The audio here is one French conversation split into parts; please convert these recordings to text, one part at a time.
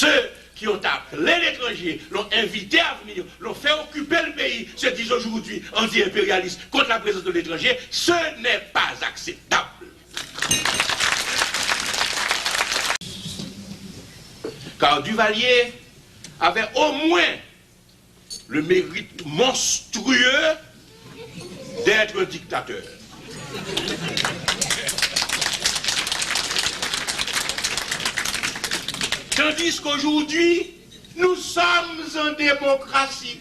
ceux qui ont appelé l'étranger, l'ont invité à venir, l'ont fait occuper le pays, se disent aujourd'hui anti-impérialistes contre la présence de l'étranger, ce n'est pas acceptable. Car Duvalier avait au moins le mérite monstrueux d'être un dictateur. Tandis qu'aujourd'hui, nous sommes en démocratie.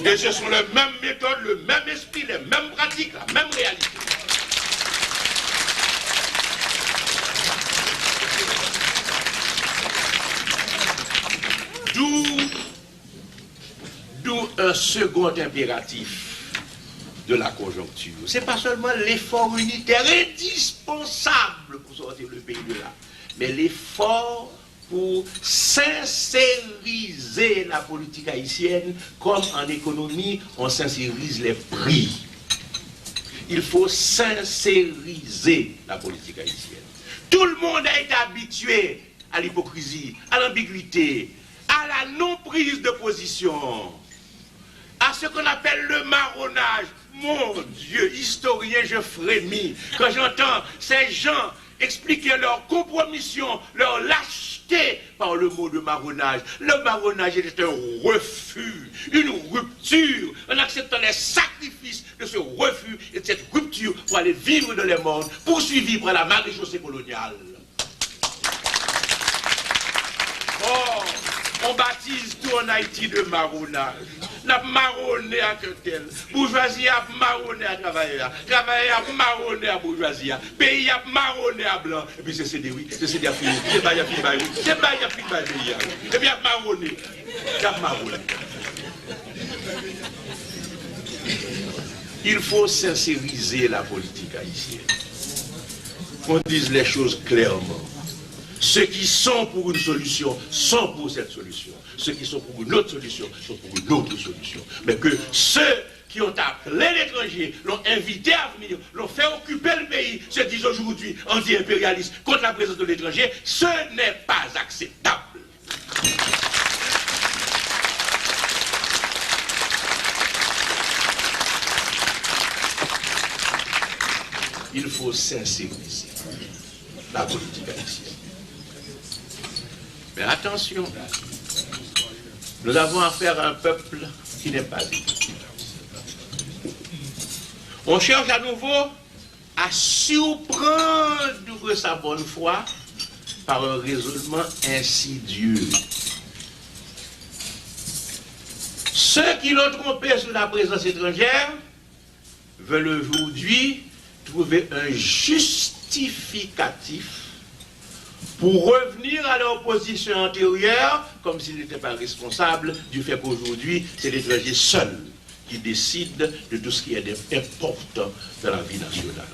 Et ce sont les mêmes méthodes, le même esprit, les mêmes pratiques, la même réalité. D'où un second impératif de la conjoncture. Ce n'est pas seulement l'effort unitaire indispensable pour sortir le pays de là, mais l'effort pour sincériser la politique haïtienne, comme en économie, on sincérise les prix. Il faut sincériser la politique haïtienne. Tout le monde a été habitué à l'hypocrisie, à l'ambiguïté, à la non-prise de position, à ce qu'on appelle le marronnage. Mon Dieu, historien, je frémis quand j'entends ces gens expliquer leur compromission, leur lâcheté par le mot de marronnage. Le marronnage est un refus, une rupture, en acceptant les sacrifices de ce refus et de cette rupture pour aller vivre dans les mondes, poursuivi par la maréchaussée coloniale. Oh, on baptise tout en Haïti de marronnage. N'a marronné à tel. Bourgeoisie a marronné à travailleur. Travailleur a marronné à bourgeoisie. Pays a marronné à blanc. Et puis c'est des oui, c'est des filles. C'est pas y a filles bail. C'est pas y a filles bail pays. Et puis a marronné. Il a marronné. Il faut sincériser la politique haïtienne. Qu'on dise les choses clairement. Ceux qui sont pour une solution sont pour cette solution. Ceux qui sont pour une autre solution sont pour une autre solution. Mais que ceux qui ont appelé l'étranger, l'ont invité à venir, l'ont fait occuper le pays, se disent aujourd'hui anti-impérialistes contre la présence de l'étranger, ce n'est pas acceptable. Il faut sincériser la politique haïtienne. Mais attention, nous avons affaire à un peuple qui n'est pas libre. On cherche à nouveau à surprendre sa bonne foi par un raisonnement insidieux. Ceux qui l'ont trompé sur la présence étrangère veulent aujourd'hui trouver un justificatif pour revenir à leur position antérieure, comme s'ils n'étaient pas responsables du fait qu'aujourd'hui, c'est l'étranger seul qui décide de tout ce qui est important dans la vie nationale.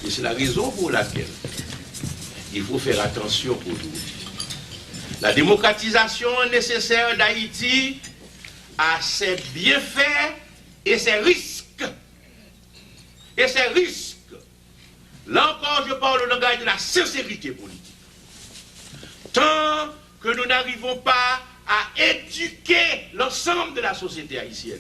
Et c'est la raison pour laquelle il faut faire attention aujourd'hui. La démocratisation nécessaire d'Haïti a ses bienfaits et ses risques. Et ses risques. Là encore, je parle le langage de la sincérité politique. Tant que nous n'arrivons pas à éduquer l'ensemble de la société haïtienne